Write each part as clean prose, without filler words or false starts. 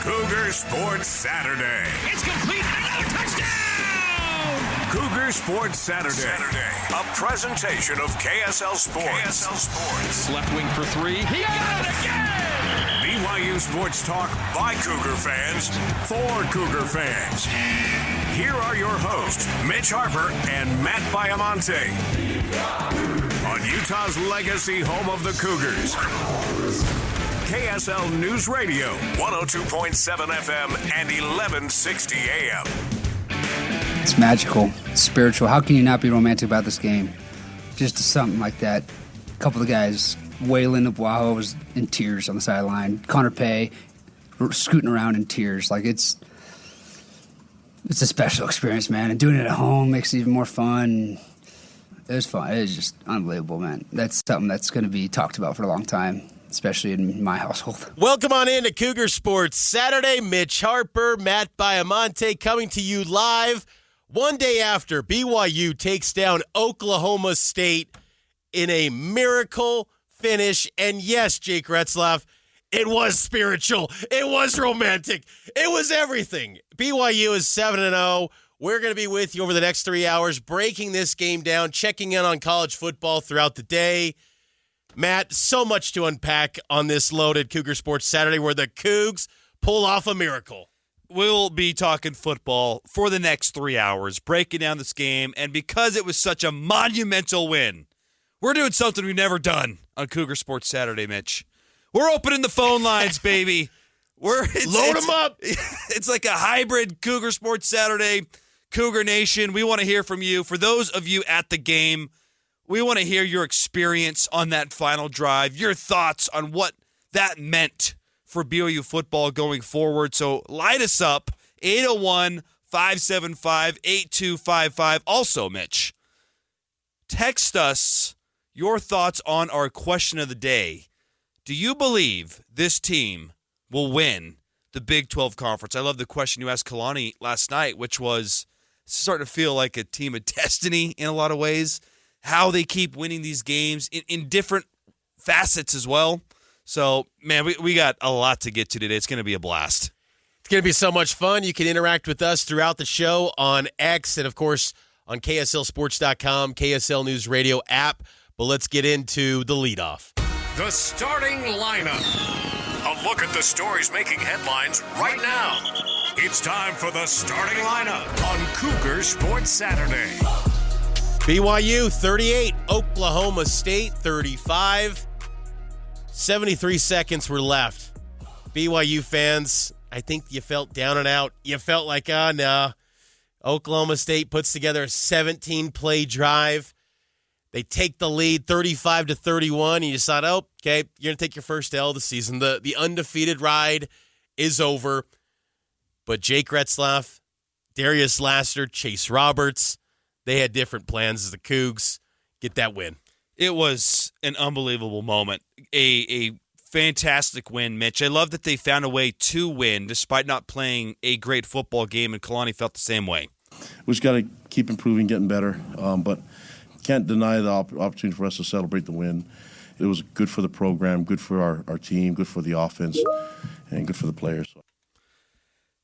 Cougar Sports Saturday. It's complete. Another touchdown! Cougar Sports Saturday. A presentation of KSL Sports. Left wing for three. He got it again! BYU Sports Talk by Cougar fans for Cougar fans. Here are your hosts, Mitch Harper and Matt Baiamonte. On Utah's legacy home of the Cougars. KSL News Radio, 102.7 FM and 1160 AM. It's magical. It's spiritual. How can you not be romantic about this game? Just something like that. A couple of the guys, Waylon Abuaho was in tears on the sideline. Connor Pay scooting around in tears. Like it's a special experience, man. And doing it at home makes it even more fun. It was fun. It was just unbelievable, man. That's something that's going to be talked about for a long time, especially in my household. Welcome on in to Cougar Sports Saturday. Mitch Harper, Matt Baiamonte coming to you live one day after BYU takes down Oklahoma State in a miracle finish. And yes, Jake Retzlaff, it was spiritual. It was romantic. It was everything. BYU is 7-0. We're going to be with you over the next 3 hours, breaking this game down, checking in on college football throughout the day. Matt, so much to unpack on this loaded Cougar Sports Saturday where the Cougs pull off a miracle. We'll be talking football for the next 3 hours, breaking down this game, and because it was such a monumental win, we're doing something we've never done on Cougar Sports Saturday, Mitch. We're opening the phone lines, baby. Load them up. It's like a hybrid Cougar Sports Saturday, Cougar Nation. We want to hear from you. For those of you at the game, we want to hear your experience on that final drive, your thoughts on what that meant for BYU football going forward. So light us up, 801-575-8255. Also, Mitch, text us your thoughts on our question of the day. Do you believe this team will win the Big 12 Conference? I love the question you asked Kalani last night, which was starting to feel like a team of destiny in a lot of ways. How they keep winning these games in different facets as well. So, man, we got a lot to get to today. It's going to be a blast. It's going to be so much fun. You can interact with us throughout the show on X and, of course, on KSLSports.com, KSL News Radio app. But let's get into the leadoff. The starting lineup. A look at the stories making headlines right now. It's time for the starting lineup on Cougar Sports Saturday. BYU 38, Oklahoma State 35. 73 seconds were left. BYU fans, I think you felt down and out. You felt like, no. Oklahoma State puts together a 17-play drive. They take the lead 35-31. And you decide, okay, you're going to take your first L of the season. The undefeated ride is over. But Jake Retzlaff, Darius Laster, Chase Roberts, they had different plans as the Cougs get that win. It was an unbelievable moment. A fantastic win, Mitch. I love that they found a way to win despite not playing a great football game, and Kalani felt the same way. We just got to keep improving, getting better, but can't deny the opportunity for us to celebrate the win. It was good for the program, good for our team, good for the offense, and good for the players.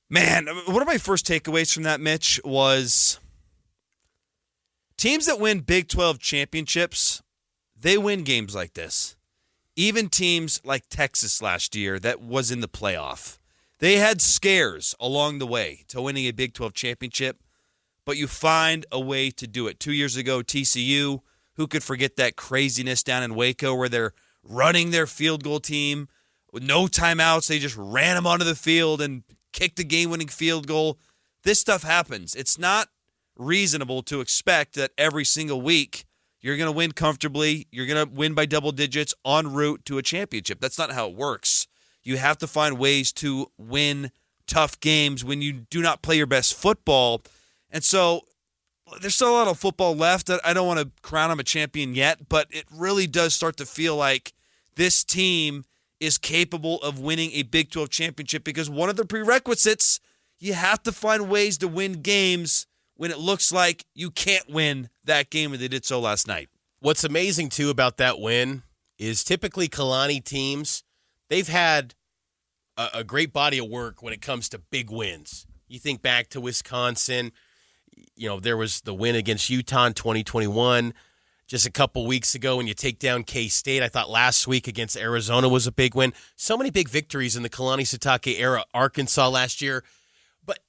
Man, one of my first takeaways from that, Mitch, was teams that win Big 12 championships, they win games like this. Even teams like Texas last year that was in the playoff. They had scares along the way to winning a Big 12 championship, but you find a way to do it. 2 years ago, TCU, who could forget that craziness down in Waco where they're running their field goal team with no timeouts. They just ran them onto the field and kicked the game-winning field goal. This stuff happens. It's not reasonable to expect that every single week you're going to win comfortably, you're going to win by double digits en route to a championship. That's not how it works. You have to find ways to win tough games when you do not play your best football. And so there's still a lot of football left. I don't want to crown him a champion yet, but it really does start to feel like this team is capable of winning a Big 12 championship because one of the prerequisites, you have to find ways to win games when it looks like you can't win that game, and they did so last night. What's amazing, too, about that win is typically Kalani teams, they've had a great body of work when it comes to big wins. You think back to Wisconsin, there was the win against Utah in 2021 just a couple weeks ago when you take down K-State. I thought last week against Arizona was a big win. So many big victories in the Kalani Sitake era, Arkansas last year. But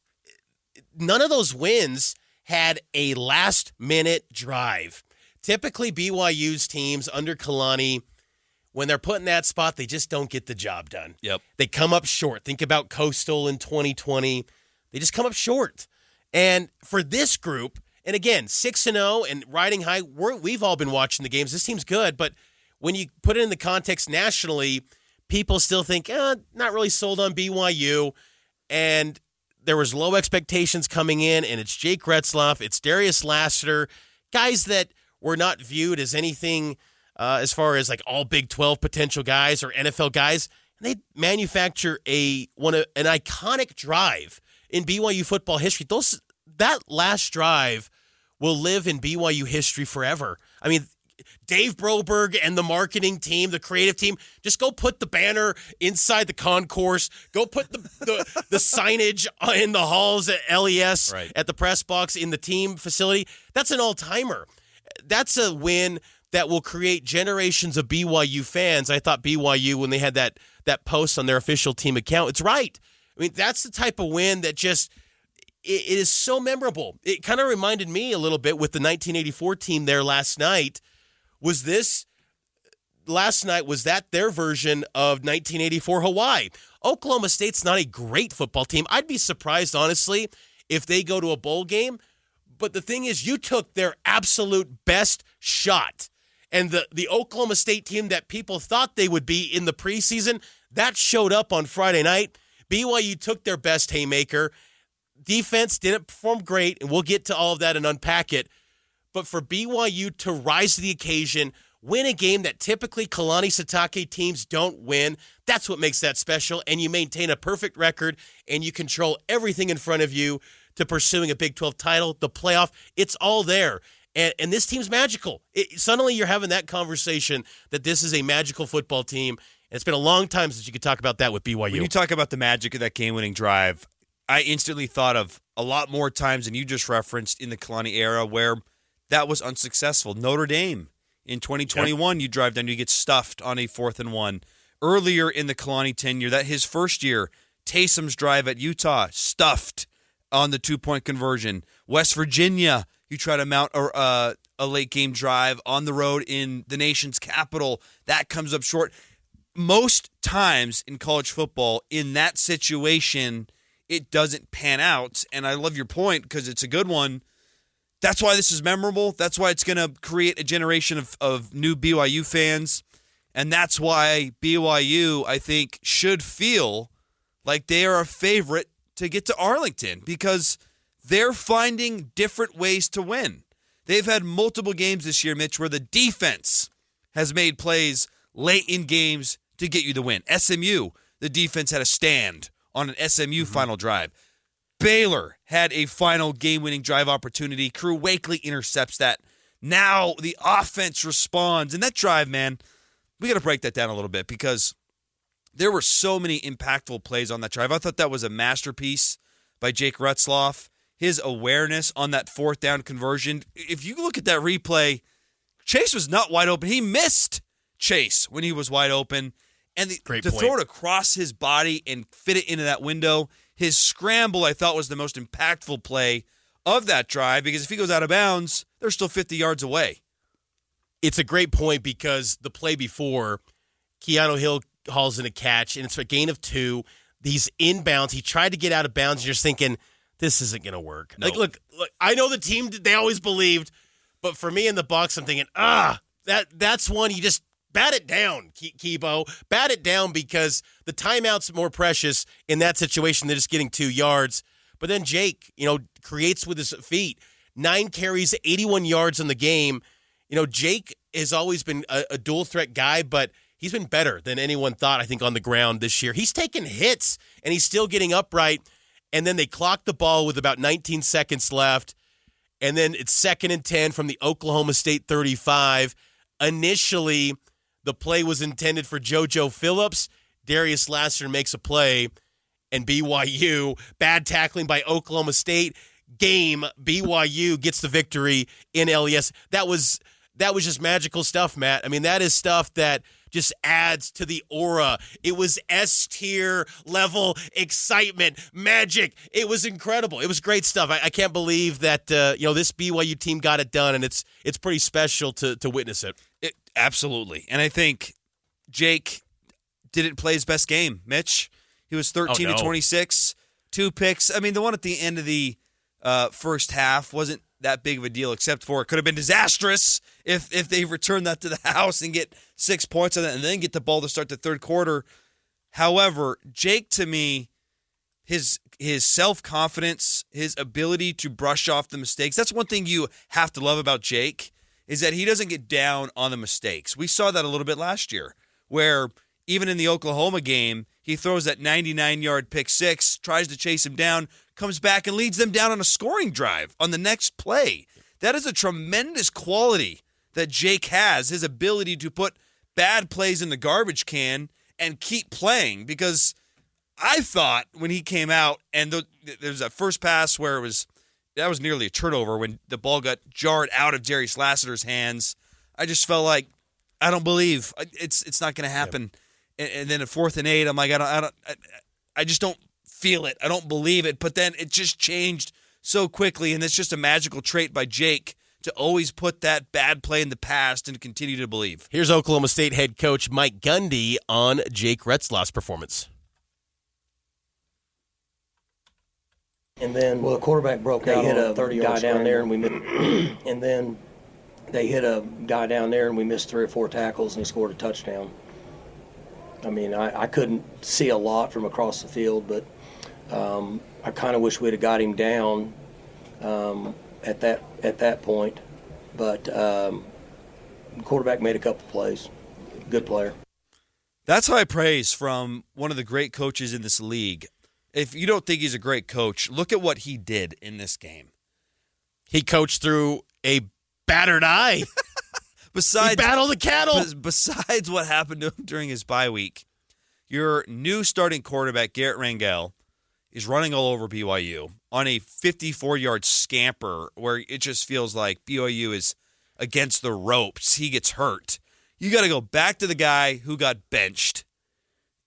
none of those wins had a last-minute drive. Typically, BYU's teams under Kalani, when they're put in that spot, they just don't get the job done. Yep. They come up short. Think about Coastal in 2020. They just come up short. And for this group, and again, 6-0 and riding high, we've all been watching the games. This team's good, but when you put it in the context nationally, people still think, not really sold on BYU. And there was low expectations coming in, and it's Jake Retzloff, it's Darius Lassiter, guys that were not viewed as anything as far as like all Big 12 potential guys or NFL guys. And they manufacture an iconic drive in BYU football history. That last drive will live in BYU history forever. I mean, Dave Broberg and the marketing team, the creative team, just go put the banner inside the concourse. Go put the signage in the halls at LES, right, at the press box, in the team facility. That's an all-timer. That's a win that will create generations of BYU fans. I thought BYU, when they had that post on their official team account, it's right. I mean, that's the type of win that just it is so memorable. It kind of reminded me a little bit with the 1984 team there last night. Was that their version of 1984 Hawaii? Oklahoma State's not a great football team. I'd be surprised, honestly, if they go to a bowl game. But the thing is, you took their absolute best shot. And the Oklahoma State team that people thought they would be in the preseason, that showed up on Friday night. BYU took their best haymaker. Defense didn't perform great, and we'll get to all of that and unpack it. But for BYU to rise to the occasion, win a game that typically Kalani Sitake teams don't win, that's what makes that special. And you maintain a perfect record, and you control everything in front of you to pursuing a Big 12 title, the playoff. It's all there. And this team's magical. Suddenly you're having that conversation that this is a magical football team. And it's been a long time since you could talk about that with BYU. When you talk about the magic of that game-winning drive, I instantly thought of a lot more times than you just referenced in the Kalani era where that was unsuccessful. Notre Dame in 2021, You drive down, you get stuffed on a 4th and 1. Earlier in the Kalani tenure, that his first year, Taysom's drive at Utah, stuffed on the 2-point conversion. West Virginia, you try to mount a late-game drive on the road in the nation's capital. That comes up short. Most times in college football, in that situation, it doesn't pan out. And I love your point because it's a good one. That's why this is memorable. That's why it's going to create a generation of new BYU fans. And that's why BYU, I think, should feel like they are a favorite to get to Arlington because they're finding different ways to win. They've had multiple games this year, Mitch, where the defense has made plays late in games to get you the win. SMU, the defense had a stand on an SMU final drive. Baylor had a final game-winning drive opportunity. Crew Wakely intercepts that. Now the offense responds. And that drive, man, we got to break that down a little bit because there were so many impactful plays on that drive. I thought that was a masterpiece by Jake Retzloff. His awareness on that 4th down conversion. If you look at that replay, Chase was not wide open. He missed Chase when he was wide open. And to throw it across his body and fit it into that window, his scramble, I thought, was the most impactful play of that drive because if he goes out of bounds, they're still 50 yards away. It's a great point because the play before, Keanu Hill hauls in a catch, and it's a gain of 2. He's inbounds. He tried to get out of bounds, and you're just thinking, this isn't going to work. No. Like, look, I know the team, they always believed, but for me in the box, I'm thinking, that's one you just bat it down, Kibo. Bat it down because the timeout's more precious in that situation than just getting 2 yards. But then Jake, creates with his feet. 9 carries, 81 yards in the game. Jake has always been a dual threat guy, but he's been better than anyone thought, I think, on the ground this year. He's taken hits, and he's still getting upright. And then they clock the ball with about 19 seconds left. And then it's 2nd and 10 from the Oklahoma State 35. Initially, the play was intended for JoJo Phillips. Darius Lassiter makes a play, and BYU, bad tackling by Oklahoma State, BYU gets the victory in LES. That was just magical stuff, Matt. I mean, that is stuff that just adds to the aura. It was S-tier level excitement, magic. It was incredible. It was great stuff. I can't believe that this BYU team got it done, and it's pretty special to witness it. Absolutely. And I think Jake didn't play his best game, Mitch. He was 13 to 26, 2 picks. I mean, the one at the end of the first half wasn't that big of a deal, except for it could have been disastrous if they return that to the house and get 6 points on it and then get the ball to start the third quarter. However, Jake, to me, his self-confidence, his ability to brush off the mistakes, that's one thing you have to love about Jake, is that he doesn't get down on the mistakes. We saw that a little bit last year, where even in the Oklahoma game, he throws that 99-yard pick six, tries to chase him down, comes back and leads them down on a scoring drive on the next play. That is a tremendous quality that Jake has, his ability to put bad plays in the garbage can and keep playing. Because I thought when he came out, and there was that first pass where that was nearly a turnover when the ball got jarred out of Darius Lassiter's hands. I just felt like, I don't believe it's not going to happen. Yeah. And then at 4th and 8, I'm like, I just don't feel it. I don't believe it. But then it just changed so quickly, and it's just a magical trait by Jake to always put that bad play in the past and continue to believe. Here's Oklahoma State head coach Mike Gundy on Jake Retzlaff's performance. And then the quarterback broke out hit on a 30-yard guy down scramble. there, and and then they hit a guy down there, and we missed 3 or 4 tackles, and he scored a touchdown. I mean, I couldn't see a lot from across the field, but I kind of wish we'd have got him down at that point. But the quarterback made a couple plays. Good player. That's high praise from one of the great coaches in this league. If you don't think he's a great coach, look at what he did in this game. He coached through a battered eye. He battled the cattle. Besides what happened to him during his bye week, your new starting quarterback, Garrett Rangel, is running all over BYU on a 54-yard scamper where it just feels like BYU is against the ropes. He gets hurt. You got to go back to the guy who got benched,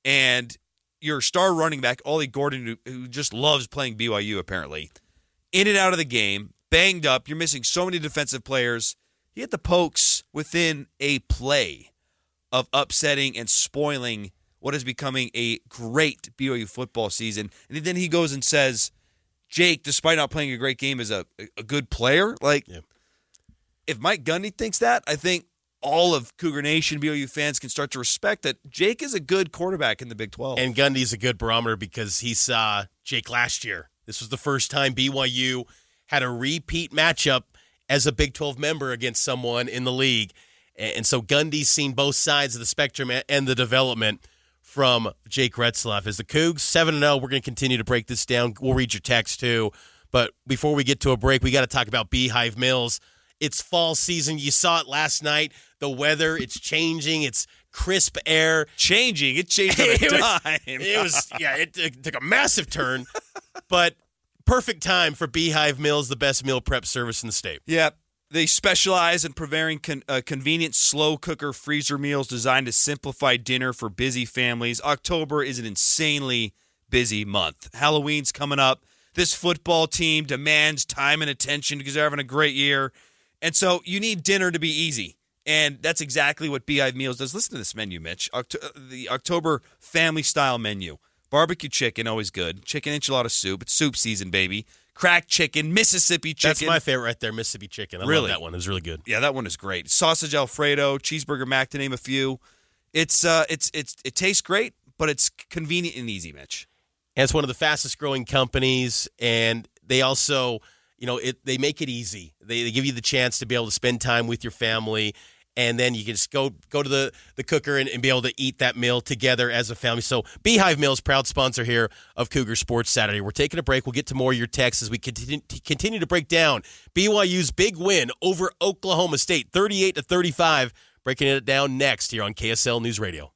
and your star running back, Ollie Gordon, who just loves playing BYU apparently, in and out of the game, banged up. You're missing so many defensive players. He hit the pokes within a play of upsetting and spoiling what is becoming a great BYU football season. And then he goes and says, Jake, despite not playing a great game, is a good player. If Mike Gundy thinks that, I think all of Cougar Nation, BYU fans can start to respect that Jake is a good quarterback in the Big 12. And Gundy's a good barometer because he saw Jake last year. This was the first time BYU had a repeat matchup as a Big 12 member against someone in the league. And so Gundy's seen both sides of the spectrum and the development from Jake Retzlaff. As the Cougs 7-0, we're going to continue to break this down. We'll read your text too. But before we get to a break, we got to talk about Beehive Mills. It's fall season. You saw it last night. The weather, it's changing. It's crisp air. It changed on a dime. It took a massive turn. But perfect time for Beehive Mills, the best meal prep service in the state. Yeah, they specialize in preparing convenient slow cooker freezer meals designed to simplify dinner for busy families. October is an insanely busy month. Halloween's coming up. This football team demands time and attention because they're having a great year. And so you need dinner to be easy. And that's exactly what Beehive Meals does. Listen to this menu, Mitch. The October family-style menu. Barbecue chicken, always good. Chicken enchilada soup. It's soup season, baby. Cracked chicken, Mississippi chicken. That's my favorite right there, Mississippi chicken. I love that one. It was really good. Yeah, that one is great. Sausage Alfredo, cheeseburger mac, to name a few. It tastes great, but it's convenient and easy, Mitch. And it's one of the fastest growing companies, and they also, they make it easy. They give you the chance to be able to spend time with your family. And then you can just go to the cooker and be able to eat that meal together as a family. So Beehive Mills, proud sponsor here of Cougar Sports Saturday. We're taking a break. We'll get to more of your texts as we continue to break down BYU's big win over Oklahoma State, 38-35. Breaking it down next here on KSL News Radio.